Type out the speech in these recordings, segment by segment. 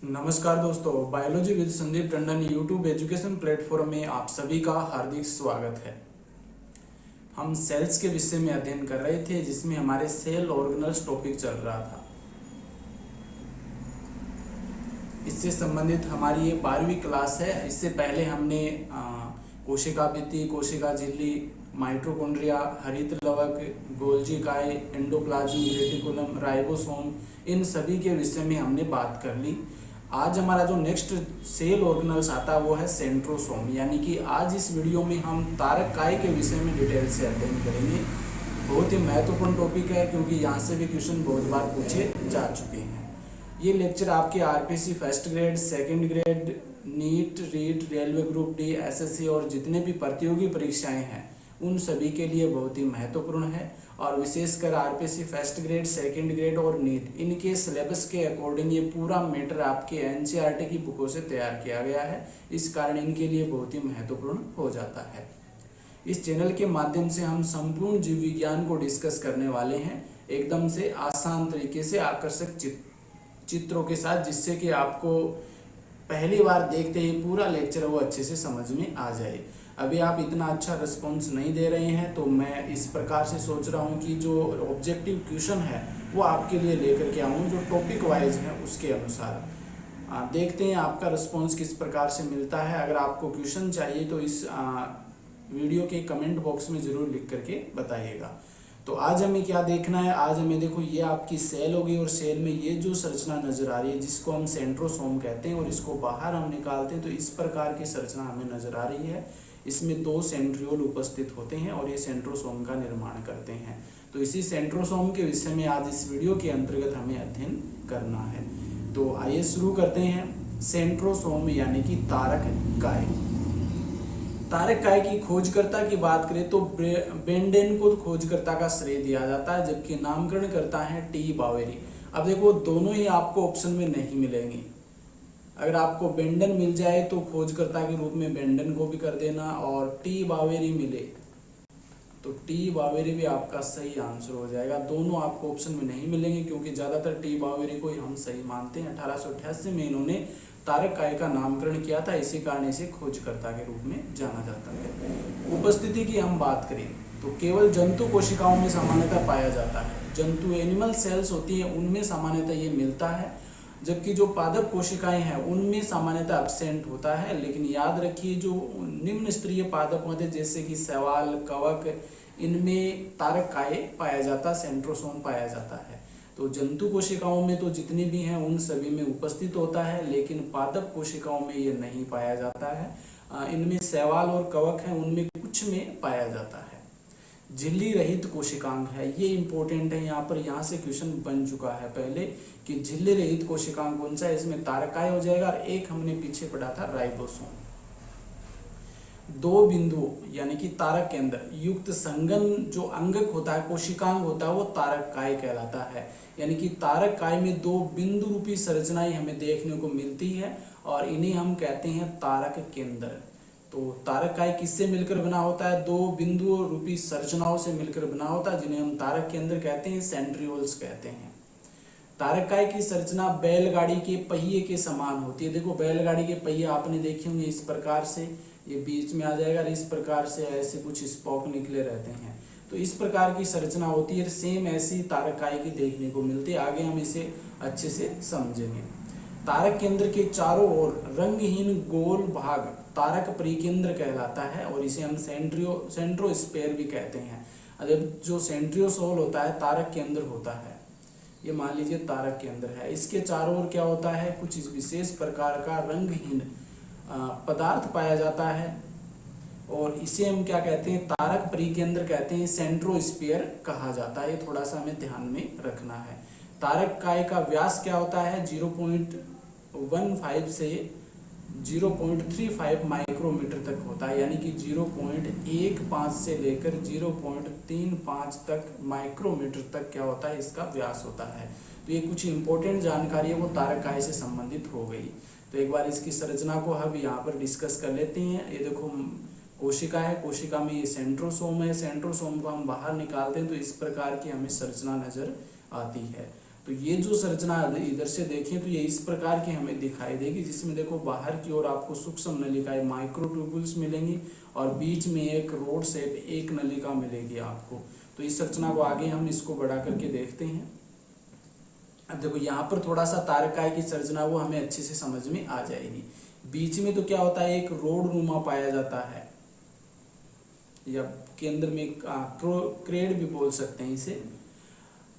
नमस्कार दोस्तों, biology with Sandeep Tandon YouTube education platform में आप सभी का हार्दिक स्वागत है। हम सेल्स के विषय में अध्ययन कर रहे थे, जिसमें हमारे सेल ऑर्गेनल्स टॉपिक चल रहा था। इससे संबंधित हमारी ये 12वीं क्लास है। इससे पहले हमने कोशिका भित्ति, कोशिका झिल्ली, माइटोकॉन्ड्रिया, हरित लवक, गोल्जी काय, एंडोप्लाज्म, रेटिकुलम, राइबोसोम, इन सभी के विषय में हमने बात कर ली। आज हमारा जो नेक्स्ट सेल ऑर्गेनल्स आता है वो है सेंट्रोसोम, यानी कि आज इस वीडियो में हम तारक काय के विषय में डिटेल से अध्ययन करेंगे। बहुत ही महत्वपूर्ण टॉपिक है, क्योंकि यहाँ से भी क्वेश्चन बहुत बार पूछे जा चुके हैं। ये लेक्चर आपके RPSC first grade, second grade, NEET, REET, railway group D, SSC और जितने भी प्रतियोगी परीक्षाएं हैं उन सभी के लिए बहुत ही महत्वपूर्ण है। और विशेषकर RPC first grade, second grade और नीट, इनके सिलेबस के अकॉर्डिंग ये पूरा मैटर आपके एनसीईआरटी की बुकों से तैयार किया गया है। इस कारण इनके लिए बहुत ही महत्वपूर्ण हो जाता है। इस चैनल के माध्यम से हम संपूर्ण जीव विज्ञान को डिस्कस करने वाले हैं, एकदम से आसान तरीके से, आकर्षक चित्रों के साथ, जिससे कि आपको पहली बार देखते ही पूरा लेक्चर वो अच्छे से समझ में आ जाए। अभी आप इतना अच्छा रिस्पॉन्स नहीं दे रहे हैं, तो मैं इस प्रकार से सोच रहा हूँ कि जो ऑब्जेक्टिव क्वेश्चन है वो आपके लिए लेकर के आऊँ, जो टॉपिक वाइज है उसके अनुसार। देखते हैं आपका रिस्पॉन्स किस प्रकार से मिलता है। अगर आपको क्वेश्चन चाहिए तो इस वीडियो के कमेंट बॉक्स में ज़रूर लिख करके बताइएगा। तो आज हमें क्या देखना है, आज हमें देखो ये आपकी सेल होगी, और सेल में ये जो संरचना नजर आ रही है जिसको हम सेंट्रोसोम कहते हैं, और इसको बाहर हम निकालते हैं तो इस प्रकार की संरचना हमें नजर आ रही है। इसमें 2 सेंट्रियोल उपस्थित होते हैं और ये सेंट्रोसोम का निर्माण करते हैं। तो इसी सेंट्रोसोम के विषय में आज इस वीडियो के अंतर्गत हमें अध्ययन करना है। तो आइए शुरू करते हैं। सेंट्रोसोम यानी कि तारक काय। तारक काय की खोजकर्ता की बात करें तो बेंडेन को खोजकर्ता का श्रेय दिया जाता है, जबकि नामकरण करता है टी बावेरी। अब देखो, दोनों ही आपको ऑप्शन में नहीं मिलेंगे। अगर आपको बेंडन मिल जाए तो खोजकर्ता के रूप में बेंडन को भी कर देना, और टी बावेरी मिले तो टी बावेरी भी आपका सही आंसर हो जाएगा। दोनों आपको ऑप्शन में नहीं मिलेंगे, क्योंकि ज़्यादातर टी बावेरी को ही हम सही मानते हैं। 1888 में इन्होंने तारक काय का नामकरण किया था, इसी कारण इसे खोजकर्ता के रूप में जाना जाता है। उपस्थिति की हम बात करें तो केवल जंतु कोशिकाओं में सामान्यतः पाया जाता है। जंतु एनिमल सेल्स होती है उनमें सामान्यतः ये मिलता है, जबकि जो पादप कोशिकाएं हैं उनमें सामान्यतः एब्सेंट होता है। लेकिन याद रखिए, जो निम्न स्तरीय पादप होते हैं जैसे कि शैवाल, कवक, इनमें तारक काय पाया जाता, सेंट्रोसोम पाया जाता है। तो जंतु कोशिकाओं में तो जितनी भी हैं उन सभी में उपस्थित होता है, लेकिन पादप कोशिकाओं में ये नहीं पाया जाता है। इनमें शैवाल और कवक हैं, उनमें कुछ में पाया जाता है। झिल्ली रहित कोशिकांग है, ये इंपॉर्टेंट है। यहाँ पर यहाँ से क्वेश्चन बन चुका है पहले कि झिल्ली रहित कोशिकांग कौन सा है। इसमें तारक काय हो जाएगा, और एक हमने पीछे पढ़ा था राइबोसोम। 2 बिंदुओं यानी कि तारक केंद्र युक्त संगन जो अंगक होता है, कोशिकांग होता है, वो तारक काय कहलाता है। यानी कि तारक काय में 2 बिंदु रूपी संरचनाएं हमें देखने को मिलती है, और इन्हें हम कहते हैं तारक केंद्र। तो तारक काय किससे मिलकर बना होता है? 2 बिंदुओं रूपी संरचनाओं से मिलकर बना होता है, जिन्हें हम तारक केंद्र कहते हैं, सेंट्रियोल्स कहते हैं। तारक काय की संरचना बैलगाड़ी के पहिए के समान होती है। देखो, बैलगाड़ी के पहिए आपने देखे होंगे, इस प्रकार से ये बीच में आ जाएगा, और इस प्रकार से ऐसे कुछ स्पोक निकले रहते हैं। तो इस प्रकार की संरचना होती है। सेम ऐसी तारक काय की देखने को मिलती है। आगे हम इसे अच्छे से समझेंगे। तारक केंद्र के चारों ओर रंगहीन गोल भाग तारक परिकेंद्र कहलाता है, और इसे हम सेंट्रोस्फेयर भी कहते हैं। जब जो सेंट्रियोसोल होता है तारक केंद्र होता है, ये मान लीजिए तारक केंद्र है, इसके चारों ओर क्या होता है, कुछ इस विशेष प्रकार का रंगहीन पदार्थ पाया जाता है, और इसे हम क्या कहते हैं, तारक परिकेंद्र कहते हैं, सेंट्रोस्फेयर कहा जाता है। ये थोड़ा सा हमें ध्यान में रखना है। तारक काय का व्यास क्या होता है, 0.15 से 0.35 माइक्रोमीटर तक होता है, यानी कि 0.15 से लेकर 0.35 तक माइक्रोमीटर तक क्या होता है, इसका व्यास होता है। तो ये कुछ इंपॉर्टेंट जानकारी है, वो तारक काय से संबंधित हो गई। तो एक बार इसकी संरचना को हम यहाँ पर डिस्कस कर लेते हैं। ये देखो, कोशिका है, कोशिका में ये सेंट्रोसोम है, सेंट्रोसोम को हम बाहर निकालते हैं तो इस प्रकार की हमें संरचना नजर आती है। तो ये जो संरचना इधर से देखें तो ये इस प्रकार की हमें दिखाई देगी, जिसमें देखो बाहर की ओर आपको सूक्ष्म नलिकाएं माइक्रोट्यूबुल्स मिलेंगी और बीच में एक रोड शेप एक नलिका मिलेगी आपको। तो इस संरचना को आगे हम इसको बढ़ा करके देखते हैं। अब देखो यहाँ पर थोड़ा सा तारकाय की संरचना वो हमें अच्छे से समझ में आ जाएगी। बीच में तो क्या होता है, एक रोड नुमा पाया जाता है, या केंद्र में क्रेड भी बोल सकते हैं इसे।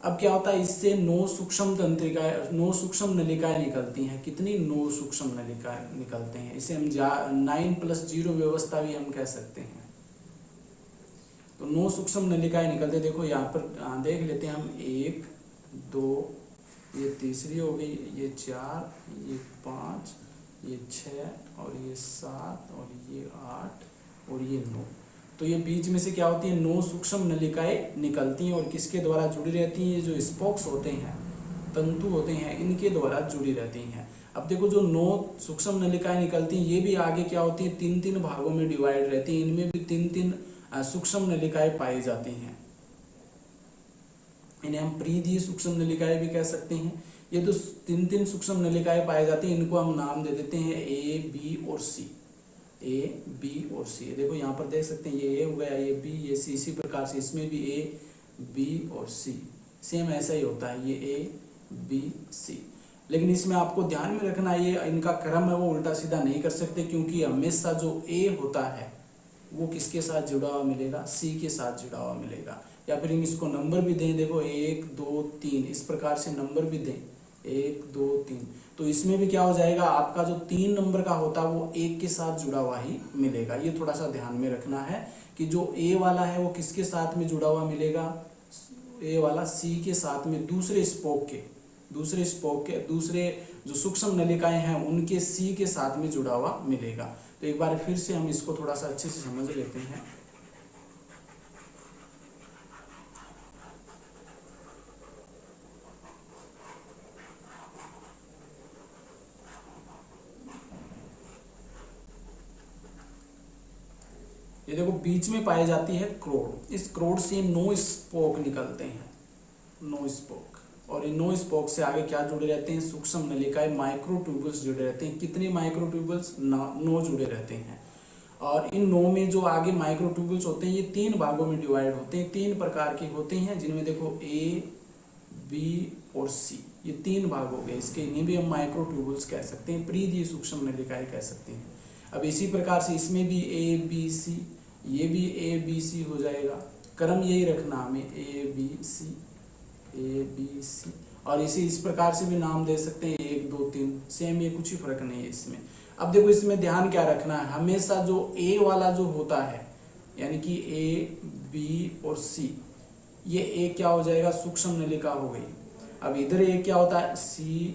अब क्या होता है, इससे 9 सूक्ष्म तंत्रिकाएं, 9 सूक्ष्म नलिकाएं निकलती हैं। कितनी? 9 सूक्ष्म नलिकाएं निकलते हैं। इसे हम 9+0 व्यवस्था भी हम कह सकते हैं। तो 9 सूक्ष्म नलिकाएं निकलते हैं। देखो यहाँ पर देख लेते हैं हम, 1 2, ये तीसरी हो गई, ये 4, ये 5, ये 6 और ये 7 और ये 8 और ये 9। तो ये बीच में से क्या होती है, 9 सूक्ष्म नलिकाएं निकलती हैं और किसके द्वारा जुड़ी रहती हैं? ये जो स्पोक्स होते हैं, तंतु होते हैं, इनके द्वारा जुड़ी रहती हैं। अब देखो जो 9 सूक्ष्म नलिकाएं निकलती हैं, ये भी आगे क्या होती है, 3-3 भागों में डिवाइड रहती हैं। इनमें भी 3-3 सूक्ष्म नलिकाएं पाई जाती हैं। इन्हें हम परिधीय सूक्ष्म नलिकाएं भी कह सकते हैं। ये तो 3-3 सूक्ष्म नलिकाएं पाई जाती हैं, इनको हम नाम दे देते हैं ए, बी और सी। ए, बी और सी। देखो यहाँ पर देख सकते हैं, ये ए हो गया, ये बी, ये सी। इसी प्रकार से इसमें भी ए, बी और सी सेम ऐसा ही होता है, ये ए, बी, सी। लेकिन इसमें आपको ध्यान में रखना, ये इनका क्रम है वो उल्टा सीधा नहीं कर सकते, क्योंकि हमेशा जो ए होता है वो किसके साथ जुड़ा हुआ मिलेगा? सी के साथ जुड़ा हुआ मिलेगा। या फिर हम इसको नंबर भी दें, देखो 1 2 3 इस प्रकार से नंबर भी दें, 1 2 3। तो इसमें भी क्या हो जाएगा, आपका जो 3 नंबर का होता है वो 1 के साथ जुड़ा हुआ ही मिलेगा। ये थोड़ा सा ध्यान में रखना है कि जो ए वाला है वो किसके साथ में जुड़ा हुआ मिलेगा? ए वाला सी के साथ में, दूसरे स्पोक के दूसरे जो सूक्ष्म नलिकाएं हैं उनके सी के साथ में जुड़ा हुआ मिलेगा। तो एक बार फिर से हम इसको थोड़ा सा अच्छे से समझ लेते हैं। ये देखो बीच में पाई जाती है क्रोड। इस क्रोड से 9 स्पोक निकलते हैं, 9 स्पोक। और इन 9 स्पोक से आगे क्या जुड़े रहते हैं? सूक्ष्म नलिकाएं माइक्रोट्यूबुल्स जुड़े रहते हैं। कितने माइक्रोट्यूबुल्स? 9 जुड़े रहते हैं। और इन 9 में जो आगे माइक्रोट्यूबुल्स होते हैं ये 3 भागों में डिवाइड होते हैं। 3 प्रकार के होते हैं, जिनमें देखो ए, बी और सी, ये 3 भाग हो गए इसके। इन्हें भी हम माइक्रोट्यूबुल्स कह सकते हैं, परिधीय सूक्ष्म नलिकाएं कह सकते हैं। अब इसी प्रकार से इसमें भी ए, बी, सी, ये भी ए, बी, सी हो जाएगा। क्रम यही रखना हमें, ए, बी, सी, ए, बी, सी। और इसी इस प्रकार से भी नाम दे सकते हैं, 1 2 3 सेम, ये कुछ ही फर्क नहीं है इसमें। अब देखो इसमें ध्यान क्या रखना है, हमेशा जो ए वाला जो होता है, यानी कि ए, बी और सी, ये ए क्या हो जाएगा? सूक्ष्म नलिका हो गई। अब इधर ए क्या होता है? सी,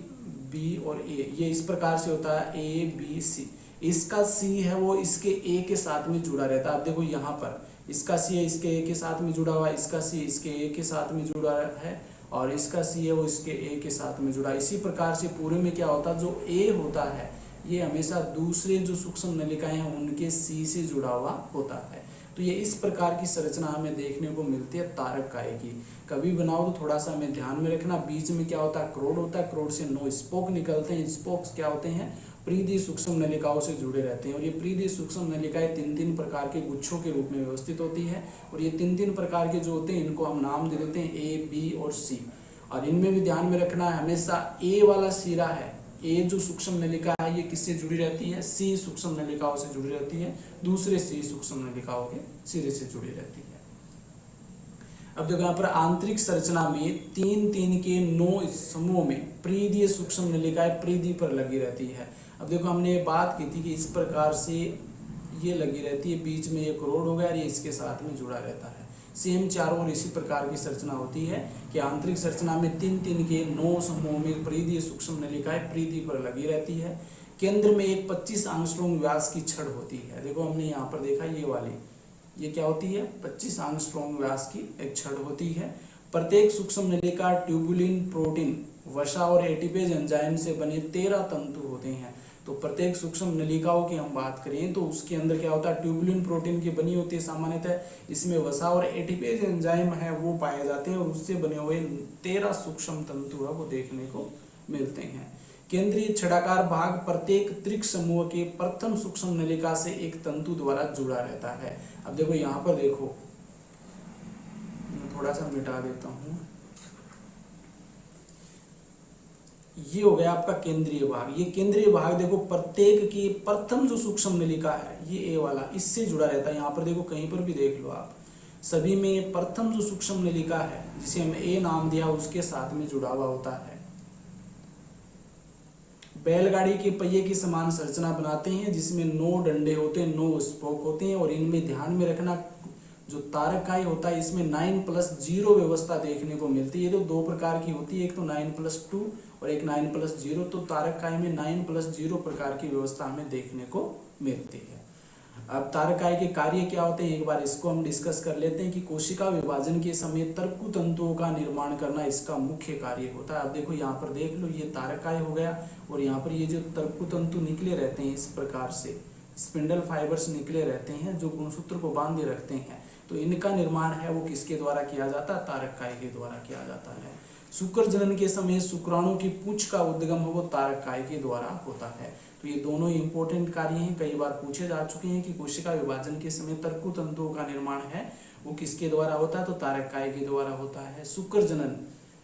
बी और ए। ये इस प्रकार से होता है, ए, बी, सी। इसका सी है वो इसके ए के साथ में जुड़ा रहता है। अब देखो यहाँ पर इसका सी है इसके ए के साथ में जुड़ा हुआ है, इसका सी इसके ए के साथ में जुड़ा है, और इसका सी है वो इसके ए के साथ में जुड़ा है। इसी प्रकार से पूरे में क्या होता है, जो ए होता है ये हमेशा दूसरे जो सूक्ष्म नलिकाएं हैं उनके सी से जुड़ा हुआ होता है। तो ये इस प्रकार की संरचना हमें देखने को मिलती है तारकाय की। कभी बनाओ तो थोड़ा सा हमें ध्यान में रखना, बीच में क्या होता है? क्रोड होता है। क्रोड से 9 स्पोक निकलते हैं। स्पोक्स क्या होते हैं? परिधीय सूक्ष्म नलिकाओं से जुड़े रहते हैं। और ये परिधीय सूक्ष्म नलिकाएं 3-3 प्रकार के गुच्छों के रूप में व्यवस्थित होती है। और ये 3-3 प्रकार के जो होते हैं इनको हम नाम दे देते हैं ए, बी और सी। और इनमें भी ध्यान में रखना है, हमेशा ए वाला सिरा है, ए जो सूक्ष्म नलिका है ये किससे जुड़ी रहती है? सी सूक्ष्म नलिकाओं से जुड़ी रहती है, दूसरे सी सूक्ष्म नलिकाओं के सिरे से जुड़ी रहती है। अब देखो यहाँ पर आंतरिक संरचना में 3-3 के 9 समूह में परिधीय सूक्ष्म नलिकाएं परिधि पर लगी रहती है। अब देखो हमने ये बात की थी कि इस प्रकार से ये लगी रहती है, बीच में एक रोड हो गया और ये इसके साथ में जुड़ा रहता है। सेम चारों ओर इसी प्रकार की संरचना होती है कि आंतरिक संरचना में 3-3 के 9 समूह में परिधीय सूक्ष्म नलिकाएं परिधि पर लगी रहती है। केंद्र में एक 25 एंगस्ट्रॉम व्यास की छड़ होती है। देखो हमने यहाँ पर देखा ये वाली, ये क्या होती है? 25 एंगस्ट्रॉम व्यास की एक छड़ होती है। प्रत्येक सूक्ष्म नलिका ट्यूबुलिन, प्रोटीन, वसा और एटीपेज एंजाइम से बने 13 तंतु होते हैं। तो प्रत्येक सूक्ष्म नलिकाओं की हम बात करें तो उसके अंदर क्या होता है, ट्यूबुलिन प्रोटीन की बनी होती है सामान्यतः। इसमें वसा और एटीपेज एंजाइम है वो पाए जाते हैं और उससे बने हुए 13 सूक्ष्म तंतु है वो देखने को मिलते हैं। केंद्रीय छड़ाकार भाग प्रत्येक त्रिक समूह के प्रथम सूक्ष्म नलिका से एक तंतु द्वारा जुड़ा रहता है। अब देखो यहाँ पर देखो, थोड़ा सा मिटा देता हूँ, ये हो गया आपका केंद्रीय भाग। ये केंद्रीय भाग देखो प्रत्येक की प्रथम जो सूक्ष्म नलिका है ये ए वाला, इससे जुड़ा रहता है। यहाँ पर देखो कहीं पर भी देख लो आप, सभी में प्रथम जो सूक्ष्म नलिका है जिसे हम ए नाम दिया उसके साथ में जुड़ा हुआ होता है। बैलगाड़ी के पहिए की समान संरचना बनाते हैं जिसमें 9 डंडे होते हैं, 9 स्पोक होते हैं और इनमें ध्यान में रखना जो तारकाई होता है इसमें 9+0 व्यवस्था देखने को मिलती है। ये तो 2 प्रकार की होती है, एक तो 9+2 और एक 9+0। तो तारकाई में 9+0 प्रकार की व्यवस्था हमें देखने को मिलती है। अब तारकाई के कार्य क्या होते हैं एक बार इसको हम डिस्कस कर लेते हैं कि कोशिका विभाजन के समय तर्कु तंतुओं का निर्माण करना इसका मुख्य कार्य होता है। अब देखो यहाँ पर देख लो, ये तारकाई हो गया और यहाँ पर ये जो तर्कु तंतु निकले रहते हैं इस प्रकार से स्पिंडल फाइबर्स निकले रहते हैं जो गुणसूत्र को बांधे रखते हैं। तो इनका निर्माण है वो किसके द्वारा किया जाता है, तारकाई के द्वारा किया जाता है। शुक्र जनन के समय शुक्राणु की पूंछ का उद्गम वो तारकाई के द्वारा होता है। तो ये दोनों इंपॉर्टेंट कार्य हैं, कई बार पूछे जा चुके हैं कि कोशिका विभाजन के समय तर्कु तंतुओं का निर्माण है वो किसके द्वारा होता है, तो तारकाई के द्वारा होता है। शुक्र जनन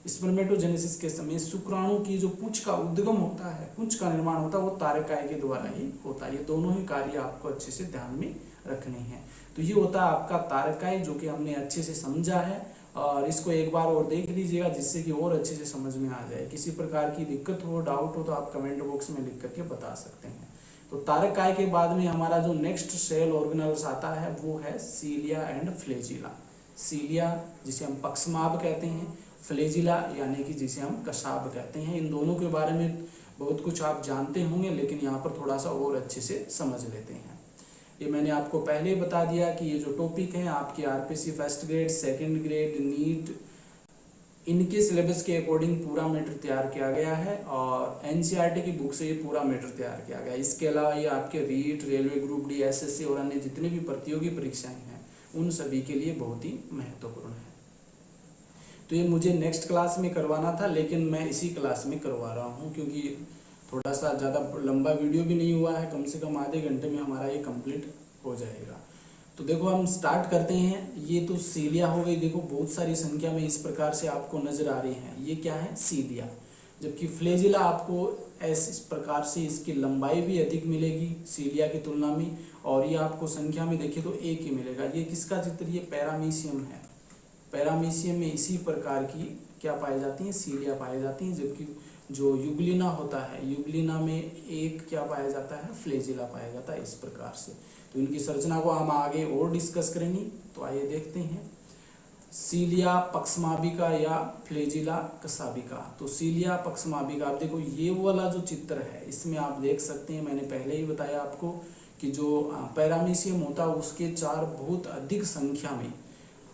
स्पर्मेटोजेनेसिस के समय शुक्राणु की जो पूंछ का उद्गम होता है, पूंछ का निर्माण होता है वो तारकाई के द्वारा ही होता है। ये दोनों ही कार्य आपको अच्छे से ध्यान में रखने हैं। तो ये होता है आपका तारकाई जो कि हमने अच्छे से समझा है और इसको एक बार और देख लीजिएगा जिससे कि और अच्छे से समझ में आ जाए। किसी प्रकार की दिक्कत हो, डाउट हो तो आप कमेंट बॉक्स में लिख करके बता सकते हैं। तो तारकाई के बाद में हमारा जो नेक्स्ट सेल ऑर्गेनल्स आता है वो है सीलिया एंड फ्लेजिला। सीलिया जिसे हम पक्षमाभ कहते हैं, फ्लेजिला यानी कि जिसे हम कशाभ कहते हैं। इन दोनों के बारे में बहुत कुछ आप जानते होंगे लेकिन यहाँ पर थोड़ा सा और अच्छे से समझ लेते हैं। ये मैंने आपको पहले ही बता दिया कि ये जो टॉपिक हैं आपके RPSC first grade, second grade, NEET, इनके सिलेबस के अकॉर्डिंग पूरा मैटर तैयार किया गया है और एनसीईआरटी की बुक से ये पूरा मैटर तैयार किया गया है। इसके अलावा ये आपके REET, railway group D, SSC और अन्य जितनी भी प्रतियोगी परीक्षाएं हैं उन सभी के लिए बहुत ही महत्वपूर्ण है। तो ये मुझे नेक्स्ट क्लास में करवाना था लेकिन मैं इसी क्लास में करवा रहा हूँ क्योंकि थोड़ा सा ज़्यादा लंबा वीडियो भी नहीं हुआ है, कम से कम आधे घंटे में हमारा ये कंप्लीट हो जाएगा। तो देखो हम स्टार्ट करते हैं। ये तो सीलिया हो गई, देखो बहुत सारी संख्या में इस प्रकार से आपको नजर आ रही हैं, ये क्या है, सीलिया। जबकि फ्लेजिला आपको इस प्रकार से इसकी लंबाई भी अधिक मिलेगी सीलिया की तुलना में और ये आपको संख्या में देखिए तो एक ही मिलेगा। ये किसका चित्र, ये पैरामीशियम है। पैरामीशियम में इसी प्रकार की क्या पाई जाती है, सीलिया पाई जाती हैं। जबकि जो युगलिना होता है, युगलिना में एक क्या पाया जाता है, फ्लेजिला पाया जाता है इस प्रकार से। तो इनकी संरचना को हम आगे और डिस्कस करेंगे। तो आइए देखते हैं सीलिया पक्षमाभिका या फ्लेजिला कशाभिका। तो सीलिया पक्षमाभिका, आप देखो ये वाला जो चित्र है इसमें आप देख सकते हैं, मैंने पहले ही बताया आपको कि जो पैरामीशियम होता है उसके 4 बहुत अधिक संख्या में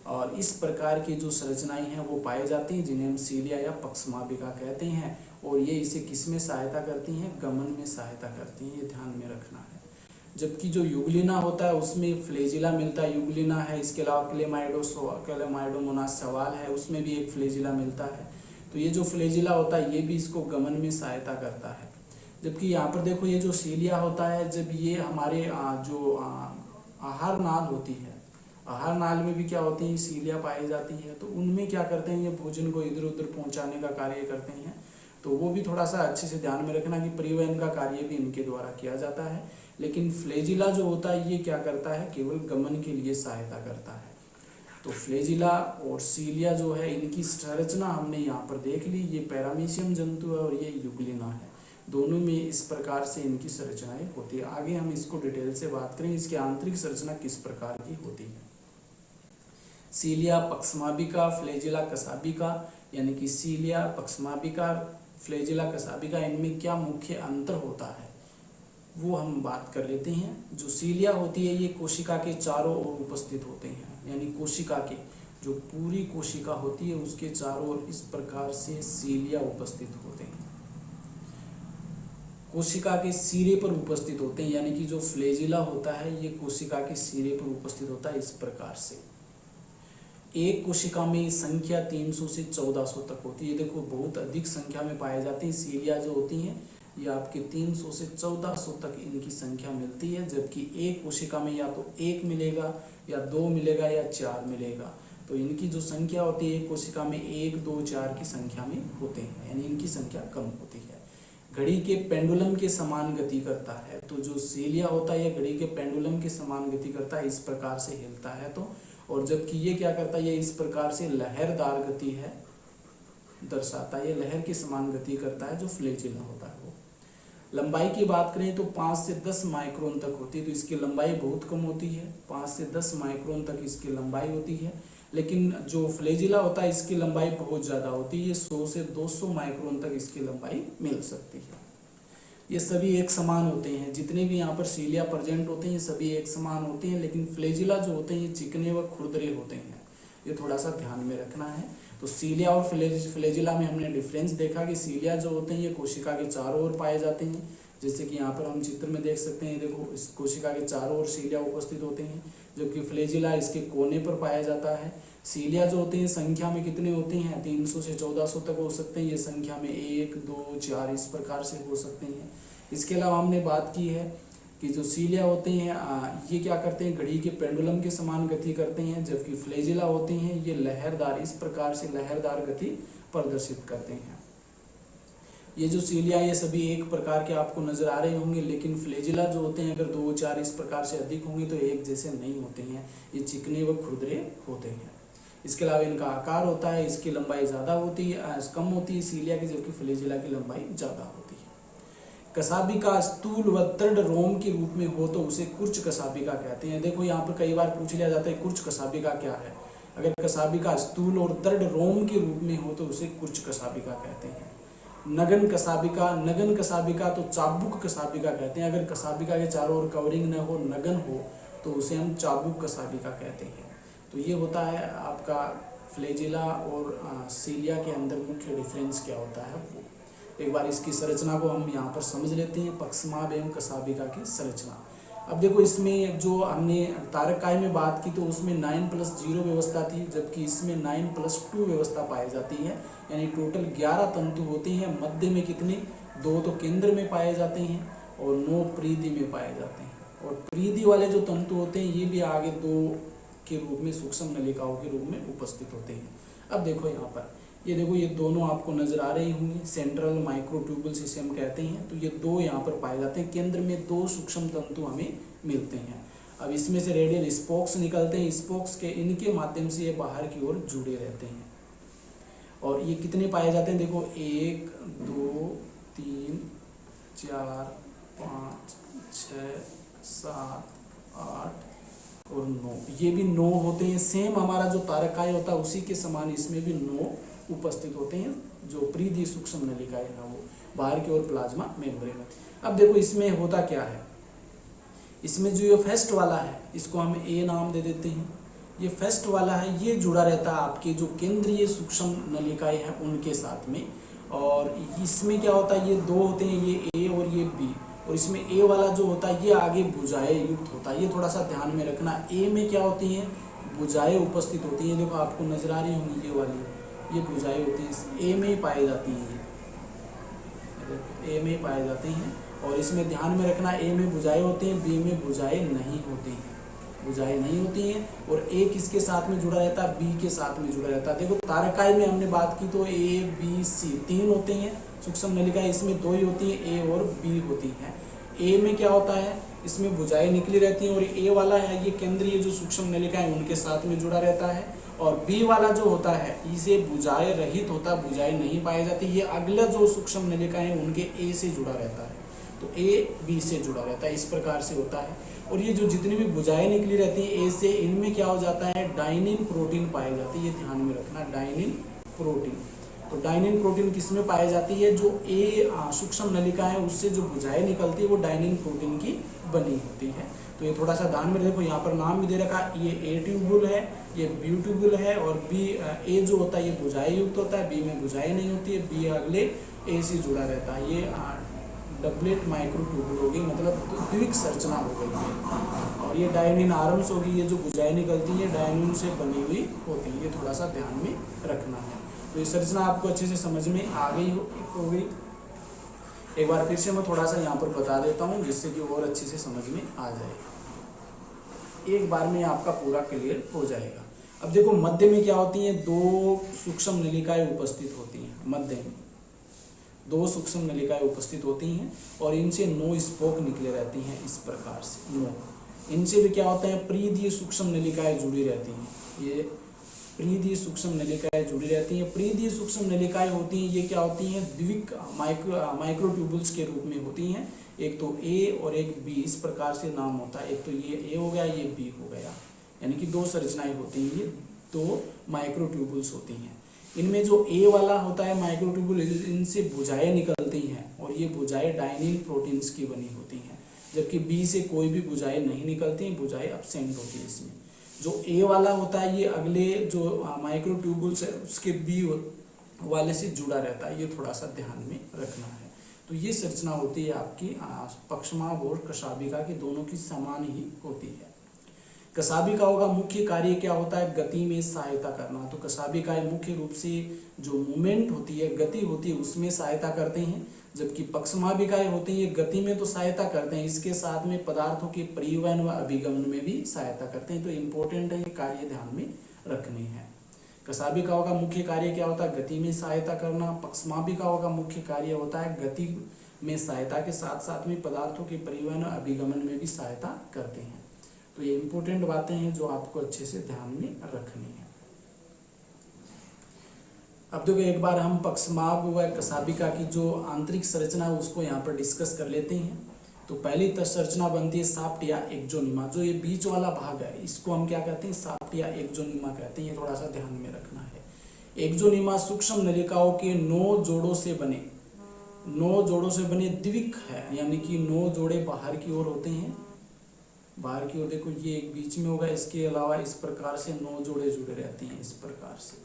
और इस प्रकार की जो संरचनाएं हैं वो पाई जाती हैं जिन्हें हम सीलिया या पक्षमाभिका कहते हैं। और ये इसे किस में सहायता करती हैं, गमन में सहायता करती हैं, ये ध्यान में रखना है। जबकि जो युगलिना होता है उसमें फ्लेजिला मिलता है, युगलिना है। इसके अलावा क्लेमाइडोमोनास सवाल है, उसमें भी एक फ्लेजिला मिलता है। तो ये जो फ्लेजिला होता है ये भी इसको गमन में सहायता करता है। जबकि यहाँ पर देखो ये जो सीलिया होता है, जब ये हमारे जो आहार नाल होती है, आहार नाल में भी क्या होती है, सीलिया पाई जाती है। तो उनमें क्या करते हैं, ये भोजन को इधर उधर पहुंचाने का कार्य करते हैं। तो वो भी थोड़ा सा अच्छे से ध्यान में रखना कि परिवहन का कार्य भी इनके द्वारा किया जाता है। लेकिन फ्लेजिला जो होता है ये क्या करता है, केवल गमन के लिए सहायता करता है। तो फ्लेजिला और सीलिया जो है इनकी संरचना हमने यहाँ पर देख ली। ये पैरामीशियम जंतु है और ये युगलिना है, दोनों में इस प्रकार से इनकी संरचनाएं होती है। आगे हम इसको डिटेल से बात करें इसकी आंतरिक संरचना किस प्रकार की होती है। सीलिया पक्षमाभिका, फ्लेजिला कशाभिका, यानी कि सीलिया पक्षमाभिका, फ्लेजिला कशाभिका, इनमें क्या मुख्य अंतर होता है वो हम बात कर लेते हैं। जो सीलिया होती है ये कोशिका के चारों ओर उपस्थित होते हैं, यानी कोशिका के जो पूरी कोशिका होती है उसके चारों ओर इस प्रकार से सीलिया उपस्थित होते हैं। कोशिका के सिरे पर उपस्थित होते हैं, यानी कि जो फ्लैजिला होता है ये कोशिका के सिरे पर उपस्थित होता है इस प्रकार से। एक कोशिका में संख्या 300 से 1400 तक होती है। देखो बहुत अधिक संख्या में पाए जाते हैं सीलिया जो होती हैं, ये आपके 300 से 1400 तक इनकी संख्या मिलती है, जबकि एक कोशिका में या तो 1 मिलेगा या 2 मिलेगा या 4 मिलेगा। तो इनकी जो संख्या होती है एक कोशिका में 1, 2, 4 की संख्या में होते हैं, यानी इनकी संख्या कम होती है। घड़ी के पेंडुलम के समान गति करता है, तो जो सीलिया होता है ये घड़ी के पेंडुलम के समान गति करता है, इस प्रकार से हिलता है तो। और जबकि ये क्या करता है, ये इस प्रकार से लहरदार गति है दर्शाता है, ये लहर के समान गति करता है जो फ्लैजिला होता है वो। लंबाई की बात करें तो 5 से 10 माइक्रोन तक होती है, तो इसकी लंबाई बहुत कम होती है, 5 से 10 माइक्रोन तक इसकी लंबाई होती है। लेकिन जो फ्लैजिला होता है इसकी लंबाई बहुत ज़्यादा होती है, 100 से 200 माइक्रोन तक इसकी लंबाई मिल सकती है। ये सभी एक समान होते हैं, जितने भी यहाँ पर सीलिया प्रेजेंट होते हैं ये सभी एक समान होते हैं, लेकिन फ्लैजिला जो होते हैं ये चिकने व खुरदरे होते हैं, ये थोड़ा सा ध्यान में रखना है। तो सीलिया और फ्लैजिला में हमने डिफरेंस देखा कि सीलिया जो होते हैं ये कोशिका के चारों ओर पाए जाते हैं, जैसे कि यहाँ पर हम चित्र में देख सकते हैं, देखो इस कोशिका के चारों ओर सीलिया उपस्थित होते हैं, जबकि फ्लैजिला इसके कोने पर पाया जाता है। सीलिया जो होते हैं संख्या में कितने होते हैं, 300 से 1400 तक हो सकते हैं, ये संख्या में 1, 2, 4 इस प्रकार से हो सकते हैं। इसके अलावा हमने बात की है कि जो सीलिया होते हैं ये क्या करते हैं, घड़ी के पेंडुलम के समान गति करते हैं, जबकि फ्लैजिला होते हैं ये लहरदार, इस प्रकार से लहरदार गति प्रदर्शित करते हैं। ये जो सीलिया ये सभी एक प्रकार के आपको नजर आ रहे होंगे, लेकिन फ्लैजिला जो होते हैं अगर 2, 4 इस प्रकार से अधिक होंगे तो एक जैसे नहीं होते हैं, ये चिकने व खुरदरे होते हैं। इसके अलावा इनका आकार होता है, इसकी लंबाई ज़्यादा होती है, कम होती है सीलिया की, जबकि फ्लैजिला की लंबाई ज़्यादा होती है। कसाबिका स्थूल व दृढ़ रोम के रूप में हो तो उसे कुर्च कसाबिका कहते हैं। देखो यहाँ पर कई बार पूछ लिया जाता है कुर्च कसाबिका क्या है। अगर कसाबिका स्थूल और दृढ़ रोम के रूप में हो तो उसे कुर्च कसाबिका कहते हैं। नगन कसाबिका तो चाबुक कसाबिका कहते हैं। अगर कसाबिका के चारों ओर कवरिंग न हो, नगन हो, तो उसे हम चाबुक कसाबिका कहते हैं। तो ये होता है आपका फ्लैजिला और सीलिया के अंदर मुख्य डिफरेंस क्या होता है वो। एक बार इसकी संरचना को हम यहाँ पर समझ लेते हैं, पक्ष्माभ एवं कसाबिका की संरचना। अब देखो इसमें जो हमने तारकाय में बात की तो उसमें 9+0 व्यवस्था थी, जबकि इसमें 9+2 व्यवस्था पाई जाती है, यानी टोटल 11 तंतु होते हैं। मध्य में कितने, 2 तो केंद्र में पाए जाते हैं और 9 परिधि में पाए जाते हैं। और परिधि वाले जो तंतु होते हैं ये भी आगे 2 के रूप में सूक्ष्म नलिकाओं के रूप में उपस्थित होते हैं। अब देखो यहाँ पर ये देखो ये दोनों आपको नजर आ रही होंगी, सेंट्रल माइक्रोट्यूबुल्स इसे हम कहते हैं। तो ये 2 यहाँ पर पाए जाते हैं, केंद्र में 2 सूक्ष्म तंतु हमें मिलते हैं। अब इसमें से रेडियल स्पोक्स निकलते हैं, स्पोक्स के इनके माध्यम से ये बाहर की ओर जुड़े रहते हैं। और ये कितने पाए जाते हैं, देखो 1, 2, 3, 4, 5, 6, 7, 8 और 9, ये भी 9 होते हैं। सेम हमारा जो तारकाय होता है उसी के समान इसमें भी 9 उपस्थित होते हैं, जो परिधि सूक्ष्म नलिकाएं है वो बाहर की ओर प्लाज्मा मेम्ब्रेन। अब देखो इसमें होता क्या है, इसमें जो ये फर्स्ट वाला है इसको हम ए नाम दे देते हैं। ये फर्स्ट वाला है ये जुड़ा रहता है आपके जो केंद्रीय सूक्ष्म नलिकाएं हैं उनके साथ में। और इसमें क्या होता है, ये 2 होते हैं, ये ए और ये बी। और इसमें ए वाला जो होता है ये आगे भुजाएं युक्त होता है, ये थोड़ा सा ध्यान में रखना। ए में क्या होती हैं, भुजाएं उपस्थित होती हैं। देखो आपको नजर आ रही होंगी ये वाली, ये भुजाएं होती हैं, ए में ही पाई जाती हैं, ये ए में ही पाए जाते हैं। और इसमें ध्यान में रखना ए में भुजाएं होती हैं, बी में भुजाएं नहीं होती हैं, भुजाएं नहीं होती हैं। और ए किसके साथ में जुड़ा रहता है, बी के साथ में जुड़ा रहता है। देखो तारकाय में हमने बात की तो ए बी सी 3 होते हैं सूक्ष्म नलिकाएं, इसमें 2 ही होती हैं, ए और बी होती हैं। ए में क्या होता है, इसमें भुजाएं निकली रहती हैं। और ए वाला है ये केंद्रीय जो सूक्ष्म नलिकाएं उनके साथ में जुड़ा रहता है। और बी वाला जो होता है इसे भुजाएं रहित होता है, भुजाएं नहीं पाई जाती। ये अगला जो सूक्ष्म नलिकाएं उनके ए से जुड़ा रहता है, तो ए बी से जुड़ा रहता है, इस प्रकार से होता है। और ये जो जितनी भी भुजाएं निकली रहती हैं ए से, इनमें क्या हो जाता है, डाइनिन प्रोटीन पाई जाती है, ये ध्यान में रखना, डाइनिन प्रोटीन। तो डाइनिन प्रोटीन किसमें पाई जाती है, जो ए सूक्ष्म नलिका है उससे जो भुजाएं निकलती है वो डाइनिन प्रोटीन की बनी होती है। तो ये थोड़ा सा ध्यान में देखो, यहाँ पर नाम भी दे रखा, ये ए ट्यूबुल है, ये बी ट्यूबुल है। और बी ए जो होता है ये भुजाएं युक्त होता है, बी में भुजाएं नहीं होती है, बी अगले ए से जुड़ा रहता है, ये डबलेट माइक्रोट्यूबुल होगी, मतलब द्विक संरचना हो गई है। और ये डायनिन आर्म्स होगी, ये जो भुजाएं निकलती हैं डायनिन से बनी हुई होती है, ये थोड़ा सा ध्यान में रखना है। तो ये संरचना आपको अच्छे से समझ में आ गई हो गई। एक बार फिर से मैं थोड़ा सा यहाँ पर बता देता हूँ जिससे कि और अच्छे से समझ में आ जाए, एक बार में आपका पूरा क्लियर हो जाएगा। अब देखो मध्य में क्या होती हैं, दो सूक्ष्म नलिकाएं उपस्थित होती हैं। मध्य में दो सूक्ष्म नलिकाएं उपस्थित होती हैं और इनसे 9 स्पोक निकले रहती हैं इस प्रकार से 9। इनसे भी क्या होता है, परिधीय सूक्ष्म नलिकाएं जुड़ी रहती हैं। ये परिधीय सूक्ष्म नलिकाएं जुड़ी रहती हैं। परिधीय सूक्ष्म नलिकाएं होती हैं, ये क्या होती हैं, द्विक माइक्रोट्यूबुल्स के रूप में होती हैं। एक तो ए और एक बी, इस प्रकार से नाम होता है। एक तो ये ए हो गया, ये बी हो गया, यानी कि दो संरचनाएं होती हैं, ये दो माइक्रोट्यूबुल्स होती हैं। इनमें जो ए वाला होता है माइक्रोट्यूबुल, इनसे भुजाएं निकलती हैं और ये भुजाएं डायनिन प्रोटीन्स की बनी होती हैं, जबकि बी से कोई भी भुजाएं नहीं निकलती, भुजाएं एब्सेंट होती है इसमें। जो ए वाला होता है ये अगले जो माइक्रोट्यूबुल्स है उसके बी वाले से जुड़ा रहता है, ये थोड़ा सा ध्यान में रखना है। तो ये संरचना होती है आपकी पक्षमाभ और कशाभिका की, दोनों की समान ही होती है। कशाभिकाओं का मुख्य कार्य क्या होता है, गति में सहायता करना। तो कशाभिकाएं मुख्य रूप से जो मूवमेंट होती है, गति होती है, उसमें सहायता करते हैं, जबकि पक्षमाभिकाएं होती हैं ये गति में तो सहायता करते हैं, इसके साथ में पदार्थों के परिवहन व अभिगमन में भी सहायता करते हैं। तो इम्पोर्टेंट है, ये कार्य ध्यान में रखने हैं। कशाभिकाओं का मुख्य कार्य क्या होता है, गति में सहायता करना। पक्षमाभिकाओं का मुख्य कार्य होता है गति में सहायता के साथ साथ में पदार्थों के परिवहन और अभिगमन में भी सहायता करते हैं। तो ये इंपॉर्टेंट बातें हैं जो आपको अच्छे से ध्यान में रखनी है। अब देखो एक बार हम पक्षमाभ व कशाभिका की जो आंतरिक संरचना है उसको यहाँ पर डिस्कस कर लेते हैं। तो पहली संरचना बनती है साफ्ट या एक्सोनिमा। जो ये बीच वाला भाग है इसको हम क्या कहते हैं, साफ्ट या एक्सोनिमा कहते हैं, ये थोड़ा सा ध्यान में रखना है। एक्सोनिमा सूक्ष्म नलिकाओं के 9 जोड़ों से बने द्विक है, यानी कि 9 जोड़े बाहर की ओर होते हैं। बाहर की ओर देखो ये एक बीच में होगा, इसके अलावा इस प्रकार से 9 जोड़े जुड़े रहते हैं इस प्रकार से।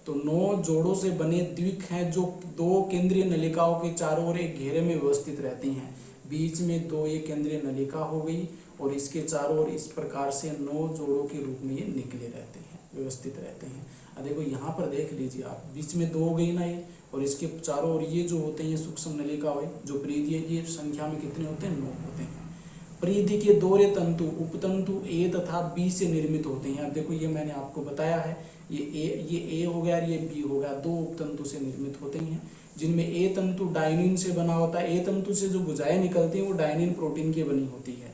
तो 9 जोड़ों से बने द्विक हैं जो 2 केंद्रीय नलिकाओं के चारों ओर एक घेरे में व्यवस्थित रहती हैं। बीच में 2 ये केंद्रीय नलिका हो गई और इसके चारों ओर इस प्रकार से 9 जोड़ों के रूप में ये निकले रहते हैं, व्यवस्थित रहते हैं। अब देखो यहाँ पर देख लीजिए आप, बीच में 2 हो गई ना ये, और इसके चारों ओर ये जो होते हैं सूक्ष्म नलिका हुए जो परिधीय, ये संख्या में कितने होते हैं, 9 होते हैं। परिधि के दोहरे तंतु उपतंतु ए तथा बी से निर्मित होते हैं। अब देखो ये मैंने आपको बताया है, ये ए हो गया और ये बी हो गया, 2 उपतंतु से निर्मित होते हैं, जिनमें ए तंतु डायनिन से बना होता है। ए तंतु से जो भुजाएं निकलती हैं वो डायनिन प्रोटीन की बनी होती है।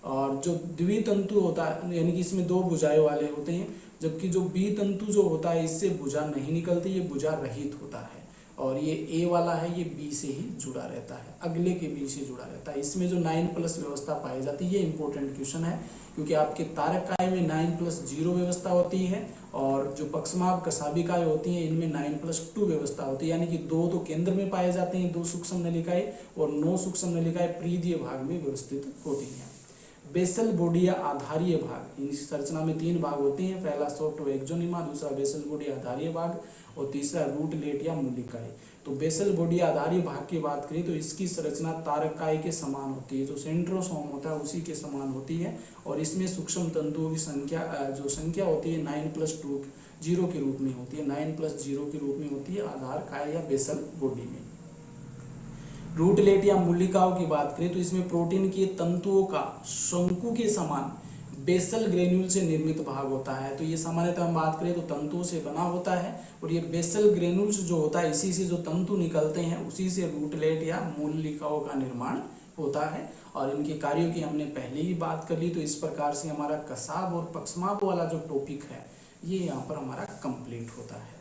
और जो द्वितंतु होता है यानी कि इसमें 2 भुजाएं वाले होते हैं, जबकि जो बी तंतु जो होता है इससे भुजा नहीं निकलती, ये भुजा रहित होता है। और ये ए वाला है ये बी से ही जुड़ा रहता है, अगले के बी से जुड़ा रहता है। इसमें जो 9+ व्यवस्था पाई जाती है, ये इंपॉर्टेंट क्वेश्चन है क्योंकि आपके तारकाय में 9+0 व्यवस्था होती है और जो पक्षमाभ कशाभिकाएं होती हैं इनमें 9+2 व्यवस्था होती है, यानी कि 2 तो केंद्र में पाए जाते हैं 2 सूक्ष्म नलिकाएं और 9 सूक्ष्म नलिकाएं परिधीय भाग में व्यवस्थित होती हैं। बेसल बॉडी या आधारीय भाग, इन संरचना में 3 भाग होते हैं, पहला सॉफ्ट एक्सोनिमा, दूसरा बेसल बॉडी आधारीय भाग और तीसरा रूटलेट या मूलिकाएं। तो बेसल बॉडी आधारीय भाग की बात करें तो इसकी संरचना तारकाय के समान होती है, जो सेंट्रोसोम होता है उसी के समान होती है और इसमें सूक्ष्म तंतुओं की संख्या होती है 9+2 के रूप में होती है, 9+0 के रूप में होती है आधार काय या बेसल बॉडी में। रूटलेट या मूलिकाओं की बात करें तो इसमें प्रोटीन के तंतुओं का शंकु के समान बेसल ग्रेन्यूल से निर्मित भाग होता है। तो ये सामान्यतः हम बात करें तो तंतुओं से बना होता है और ये बेसल ग्रेन्यूल्स जो होता है इसी से जो तंतु निकलते हैं उसी से रूटलेट या मूलिकाओं का निर्माण होता है। और इनके कार्यों की हमने पहले ही बात कर ली। तो इस प्रकार से हमारा कशाभ और पक्षमाभ वाला जो टॉपिक है ये यहाँ पर हमारा कंप्लीट होता है।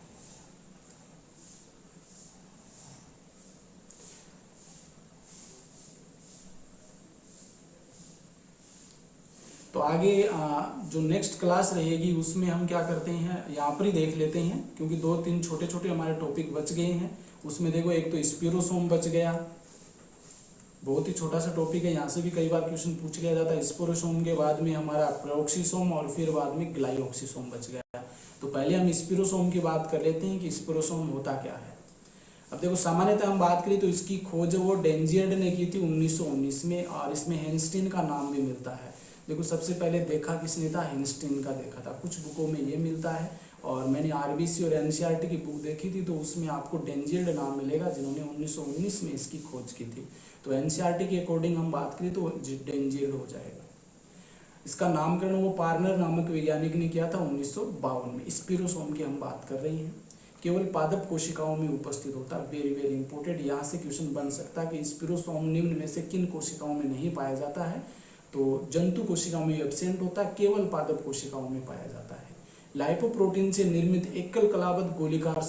तो आगे जो नेक्स्ट क्लास रहेगी उसमें हम क्या करते हैं यहाँ पर ही देख लेते हैं, क्योंकि 2-3 छोटे छोटे हमारे टॉपिक बच गए हैं। उसमें देखो एक तो स्पिरोसोम बच गया, बहुत ही छोटा सा टॉपिक है, यहाँ से भी कई बार क्वेश्चन पूछ लिया जाता है। स्पिरोसोम के बाद में हमारा पेरोक्सिसोम और फिर बाद में ग्लाइऑक्सिसोम बच गया। तो पहले हम स्पिरोसोम की बात कर लेते हैं कि स्पिरोसोम होता क्या है। अब देखो सामान्यतः हम बात करें तो इसकी खोज वो डेंजियर्ड ने की थी 1919 में, और इसमें हेनस्टीन का नाम भी मिलता है। देखो सबसे पहले देखा किसने था, हेनस्टीन का देखा था, कुछ बुकों में ये मिलता है, और मैंने आरबीसी और एनसीईआरटी की बुक देखी थी तो उसमें आपको डेंजियर्ड नाम मिलेगा जिन्होंने 1919 में इसकी खोज की थी। तो एनसीईआरटी के अकॉर्डिंग हम बात करें तो डेंजियर्ड हो जाएगा। इसका नामकरण वो पार्नर नामक वैज्ञानिक ने किया था 1952 में। स्पिरोसोम की हम बात कर रहे हैं, केवल पादप कोशिकाओं में उपस्थित होता है। वेरी वेरी इंपॉर्टेंट, यहाँ से क्वेश्चन बन सकता है कि स्पिरोसोम निम्न में से किन कोशिकाओं में नहीं पाया जाता है। तो जंतु कोशिकाओं में एब्सेंट होता है, केवल पादप कोशिकाओं में पाया जाता है। लाइपोप्रोटीन से निर्मित एकल कलाबद्ध गोलाकार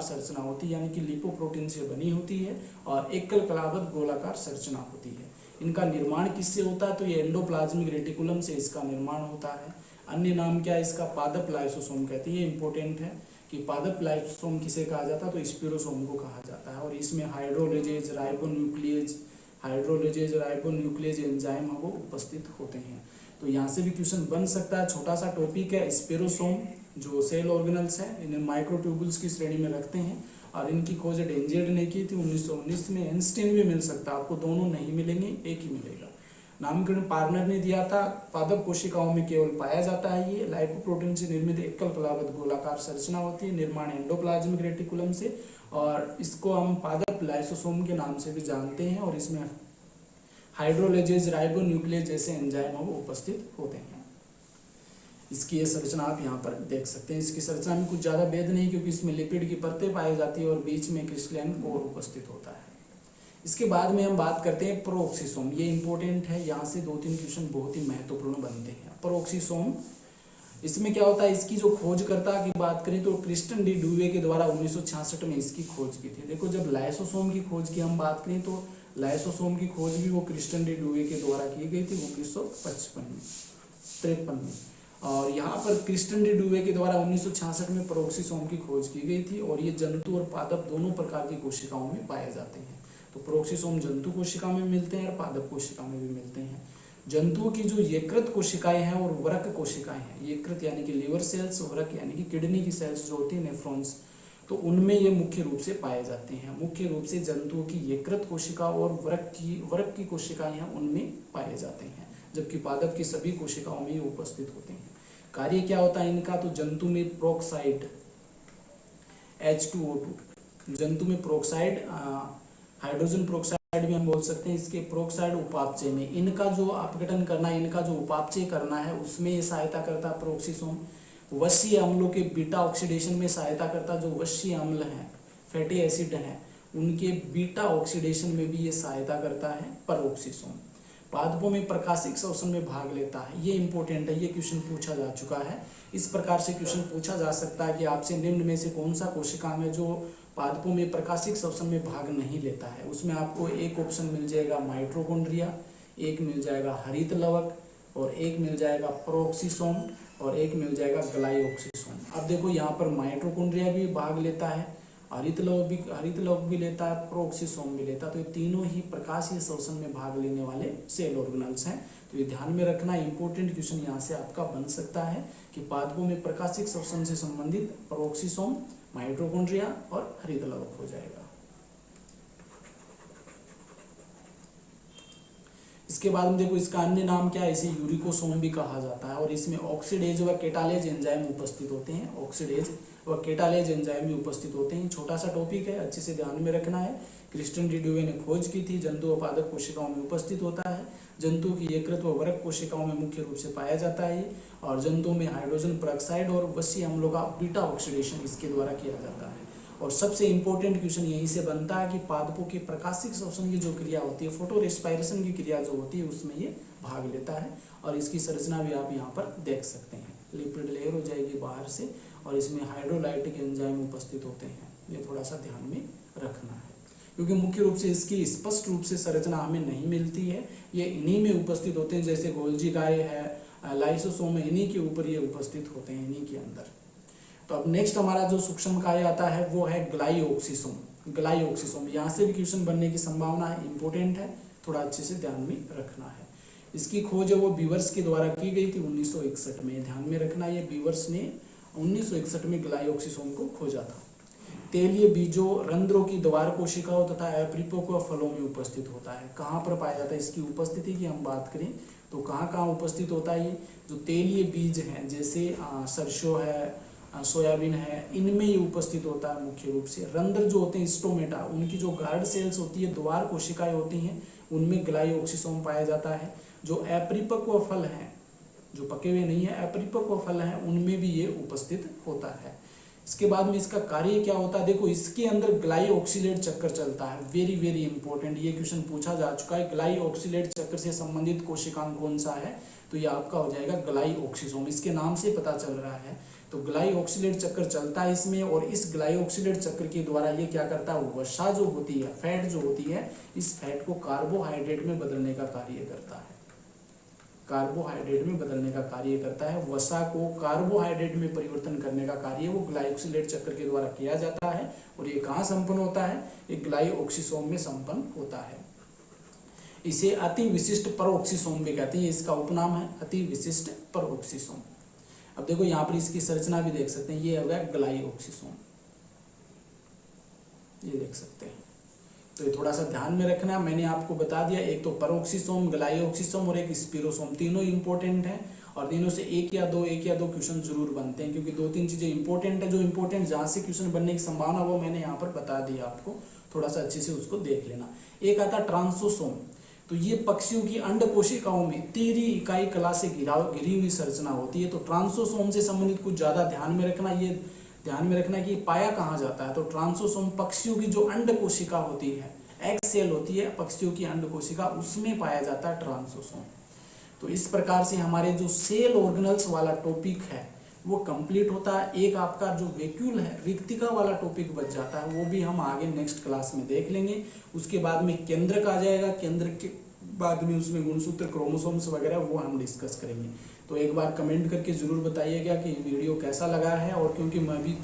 संरचना होती है, यानी कि लिपोप्रोटीन से बनी होती है और एकल कलाबद्ध गोलाकार संरचना होती है। इनका निर्माण किससे होता है, तो ये एंडोप्लाज्मिक रेटिकुलम से इसका निर्माण होता है। अन्य नाम क्या है इसका, पादप लाइसोसोम कहते हैं। ये इंपॉर्टेंट है कि पादप लाइसोसोम किसे कहा जाता है, तो स्पिरोसोम को कहा जाता है। और इसमें हाइड्रोलेजेज राइबोन्यूक्लियेज एंजाइम वो उपस्थित होते हैं। तो यहाँ से भी क्वेश्चन बन सकता है। छोटा सा टॉपिक है, स्पिरोसोम जो सेल ऑर्गेनल्स हैं इन्हें माइक्रोट्यूबुल्स की श्रेणी में रखते हैं, और इनकी खोज डेंजियर्ड ने की थी 1919 में। एनस्टीन भी मिल सकता है आपको, दोनों नहीं मिलेंगे, एक ही मिलेगा। नामकरण पार्नर ने दिया था। पादप कोशिकाओं में केवल पाया जाता है। ये लाइपोप्रोटीन से निर्मित एकल कलाबद्ध गोलाकार संरचना होती है, निर्माण एंडोप्लाज्मिक रेटिकुलम से, और इसको हम पादप लाइसोसोम के नाम से भी जानते हैं। और इसमें हाइड्रोलेजेज राइबोन्यूक्लियेज जैसे एंजाइम वो उपस्थित होते हैं। इसकी ये संरचना आप यहाँ पर देख सकते हैं। इसकी संरचना में कुछ ज़्यादा भेद नहीं, क्योंकि इसमें लिपिड की परतें पाई जाती है और बीच में क्रिस्टलाइन कोर उपस्थित होता है। इसके बाद में हम बात करते हैं प्रोक्सीसोम। ये इंपॉर्टेंट है, यहाँ से 2-3 क्वेश्चन बहुत ही महत्वपूर्ण बनते हैं। प्रोक्सीसोम, इसमें क्या होता है, इसकी जो खोजकर्ता की बात करें तो क्रिस्टन डी ड्यूवे के द्वारा 1966 में इसकी खोज की थी। देखो जब लाइसोसोम की खोज की हम बात करें तो लाइसोसोम की खोज भी वो क्रिस्टन डी ड्यूवे के द्वारा की गई थी 1953 में। और यहाँ पर क्रिस्टन डी ड्यूवे के द्वारा 1966 में प्रोक्सीसोम की खोज की गई थी, और ये जंतु और पादप दोनों प्रकार की कोशिकाओं में पाए जाते हैं। तो प्रोक्सीसोम जंतु कोशिका में मिलते हैं और पादप कोशिका में भी मिलते हैं। जंतुओं की जो यकृत कोशिकाएं हैं और वृक्क कोशिकाएं हैं, यकृत यानी कि लिवर सेल्स, वृक्क यानी कि किडनी की सेल्स जो होती है नेफ्रॉन्स, तो उनमें ये मुख्य रूप से पाए जाते हैं। मुख्य रूप से जंतुओं की यकृत कोशिका और वृक्क की कोशिकाएं हैं उनमें पाए जाते हैं, जबकि पादप की सभी कोशिकाओं में ये उपस्थित होते हैं। कार्य क्या होता है इनका, तो जंतु में प्रोक्साइड H2O2, जंतु में प्रोक्साइड हाइड्रोजन प्रोक्साइड भी हम बोल सकते हैं। इसके प्रोक्साइड उपापचय में इनका जो अपघटन करना है, इनका जो उपापचय करना है उसमें ये सहायता करता है प्रोक्सीसोम। वसीय अम्लों के बीटा ऑक्सीडेशन में सहायता करता, जो वसीय अम्ल हैं, फैटी एसिड हैं, उनके बीटा ऑक्सीडेशन में भी ये सहायता करता है प्रोक्सीसोम। पादपों में प्रकाशिक श्वसन में भाग लेता है। ये इंपॉर्टेंट है, ये क्वेश्चन पूछा जा चुका है। इस प्रकार से क्वेश्चन पूछा जा सकता है कि आपसे निम्न में से कौन सा कोशिका में जो पादपों में प्रकाशिक श्वसन में भाग नहीं लेता है। उसमें आपको एक ऑप्शन मिल जाएगा माइटोकॉन्ड्रिया, एक मिल जाएगा हरित लवक, और एक मिल जाएगा प्रोक्सीसोम, और एक मिल जाएगा ग्लाइओक्सीसोम। अब देखो यहाँ पर माइटोकॉन्ड्रिया भी भाग लेता है, हरित लवक भी लेता है, प्रोक्सीसोम भी लेता है। तो ये तीनों ही प्रकाशीय श्वसन में भाग लेने वाले सेल ऑर्गेनल्स हैं। तो ये ध्यान में रखना, इंपॉर्टेंट क्वेश्चन यहाँ से आपका बन सकता है कि पादपों में प्रकाशिक श्वसन से संबंधित प्रोक्सीसोम, माइटोकॉन्ड्रिया और हरित लवक हो जाएगा। इसके बाद में देखो इसका अन्य नाम क्या है, इसे यूरिकोसोम भी कहा जाता है, और इसमें ऑक्सीडेज व केटालेज एंजाइम उपस्थित होते हैं। ऑक्सीडेज व केटालेज एंजाइम भी उपस्थित होते हैं। छोटा सा टॉपिक है, अच्छे से ध्यान में रखना है। क्रिस्टन डी ड्यूवे ने खोज की थी, जंतु व पादप कोशिकाओं में उपस्थित होता है। जंतु की यकृत व वृक्क कोशिकाओं में मुख्य रूप से पाया जाता है, और जंतुओं में हाइड्रोजन पेरोक्साइड और वसीय अम्लों का बीटा ऑक्सीडेशन इसके द्वारा किया जाता है। और सबसे इंपॉर्टेंट क्वेश्चन यहीं से बनता है कि पादपों की प्रकाशिक श्वसन की जो क्रिया होती है, फोटो रेस्पायरेशन की क्रिया जो होती है, उसमें ये भाग लेता है। और इसकी संरचना भी आप यहाँ पर देख सकते हैं। लिपिड लेयर हो जाएगी बाहर से, और इसमें हाइड्रोलाइटिक एंजाइम उपस्थित होते हैं। ये थोड़ा सा ध्यान में रखना है, क्योंकि मुख्य रूप से इसकी स्पष्ट रूप से संरचना हमें नहीं मिलती है। ये इन्हीं में उपस्थित होते हैं, जैसे गोल्जी काय है, लाइसोसोम है, इन्हीं के ऊपर ये उपस्थित होते हैं, इन्हीं के अंदर। तो अब नेक्स्ट हमारा जो सूक्ष्मकाय आता है वो है ग्लाइओक्सीसोम। ग्लाइओक्सीसोम, यहाँ से भी क्वेश्चन बनने की संभावना है, इंपॉर्टेंट है, थोड़ा अच्छे से ध्यान में रखना है। इसकी खोज है वो बीवर्स के द्वारा की गई थी 1961 में। ध्यान में रखना, ये बीवर्स ने 1961 में ग्लाइओक्सीसोम को खोजा था। तेलीय बीजों, रंध्रों की द्वार कोशिकाओं तथा अपरिपक्व फलों में उपस्थित होता है। कहाँ पर पाया जाता है? इसकी उपस्थिति की हम बात करें तो कहाँ कहाँ उपस्थित होता है? ये जो तेलीय बीज हैं जैसे सरसों है, सोयाबीन है, इनमें ये उपस्थित होता है मुख्य रूप से। रंध्र जो होते हैं स्टोमेटा, उनकी जो गार्ड सेल्स होती है, द्वार कोशिकाएं होती हैं, उनमें ग्लाइओक्सिसोम पाया जाता है। जो अपरिपक्व फल हैं, जो पके हुए नहीं है, अपरिपक्व फल हैं, उनमें भी ये उपस्थित होता है। इसके बाद में इसका कार्य क्या होता है? देखो, इसके अंदर ग्लाइओक्सिलेट चक्कर चलता है। वेरी वेरी इंपॉर्टेंट, ये क्वेश्चन पूछा जा चुका है। ग्लाइओक्सिलेट चक्कर से संबंधित कोशिकांग कौन सा है? तो ये आपका हो जाएगा ग्लाइओक्सिसोम। इसके नाम से पता चल रहा है। तो ग्लाइओक्सिलेट चक्कर चलता है इसमें, और इस ग्लाइओक्सिलेट चक्र के द्वारा ये क्या करता है? वसा जो होती है, फैट जो होती है, इस फैट को कार्बोहाइड्रेट में बदलने का कार्य करता है। कार्बोहाइड्रेट में बदलने का कार्य करता है। वसा को कार्बोहाइड्रेट में परिवर्तन करने का कार्य वो ग्लाइओक्सिलेट चक्र के द्वारा किया जाता है। और ये कहाँ संपन्न होता है? ये ग्लाइओक्सिसोम में संपन्न होता है। इसे अति विशिष्ट परऑक्सीसोम भी कहते हैं। इसका उपनाम है अति विशिष्ट परऑक्सीसोम। अब देखो यहाँ पर इसकी संरचना भी देख सकते हैं। ये हो गया ग्लाइओक्सिसोम, ये देख सकते हैं। तो ये थोड़ा सा ध्यान में रखना। मैंने आपको बता दिया, एक तो परऑक्सीसोम, ग्लाइओक्सिसोम और एक स्पिरोसोम, तीनों इंपॉर्टेंट हैं। और तीनों से एक या दो क्वेश्चन जरूर बनते हैं, क्योंकि 2-3 चीजें इंपॉर्टेंट है। जो इंपॉर्टेंट जहाँ से क्वेश्चन बनने की संभावना वो मैंने यहाँ पर बता दिया आपको, थोड़ा सा अच्छे से उसको देख लेना। एक आता ट्रांसोसोम, तो ये पक्षियों की अंड कोशिकाओं में तीसरी इकाई कला से घिरी हुई संरचना होती है। तो ट्रांसोसोम से संबंधित कुछ ज्यादा ध्यान में रखना। ये ध्यान में रखना कि पाया कहाँ जाता है। तो ट्रांसोसोम पक्षियों की जो अंड कोशिका होती है, एग सेल होती है पक्षियों की अंड कोशिका, उसमें पाया जाता है ट्रांसोसोम। तो इस प्रकार से हमारे जो सेल ऑर्गेनल्स वाला टॉपिक है वो कंप्लीट होता है। एक आपका जो वैक्यूल है, रिक्तिका वाला टॉपिक बच जाता है, वो भी हम आगे नेक्स्ट क्लास में देख लेंगे। उसके बाद में केंद्रक आ जाएगा। केंद्र के बाद में उसमें गुणसूत्र, क्रोमोसोम्स वगैरह वो हम डिस्कस करेंगे। तो एक बार कमेंट करके ज़रूर बताइएगा कि वीडियो कैसा लगा है। और क्योंकि मैं भी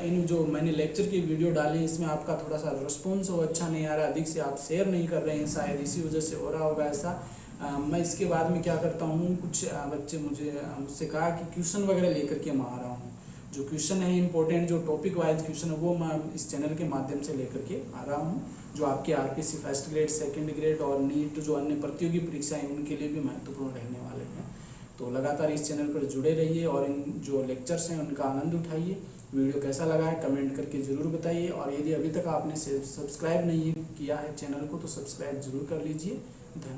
इन जो मैंने लेक्चर की वीडियो डाली इसमें आपका थोड़ा सा रिस्पॉन्स अच्छा नहीं आ रहा, अधिक से आप शेयर नहीं कर रहे हैं, शायद इसी वजह से हो रहा होगा ऐसा। मैं इसके बाद में क्या करता हूँ, कुछ बच्चे मुझसे कहा कि क्वेश्चन वगैरह लेकर के मैं आ रहा हूँ। जो क्वेश्चन है इंपॉर्टेंट, जो टॉपिक वाइज क्वेश्चन है वो मैं इस चैनल के माध्यम से लेकर के आ रहा हूँ, जो आपके RPSC first grade, second grade और नीट जो अन्य प्रतियोगी परीक्षाएं उनके लिए भी महत्वपूर्ण रहने वाले हैं। तो लगातार इस चैनल पर जुड़े रहिए और इन जो लेक्चर्स हैं उनका आनंद उठाइए। वीडियो कैसा लगा है कमेंट करके ज़रूर बताइए। और यदि अभी तक आपने सब्सक्राइब नहीं किया है चैनल को तो सब्सक्राइब जरूर कर लीजिए। धन्यवाद।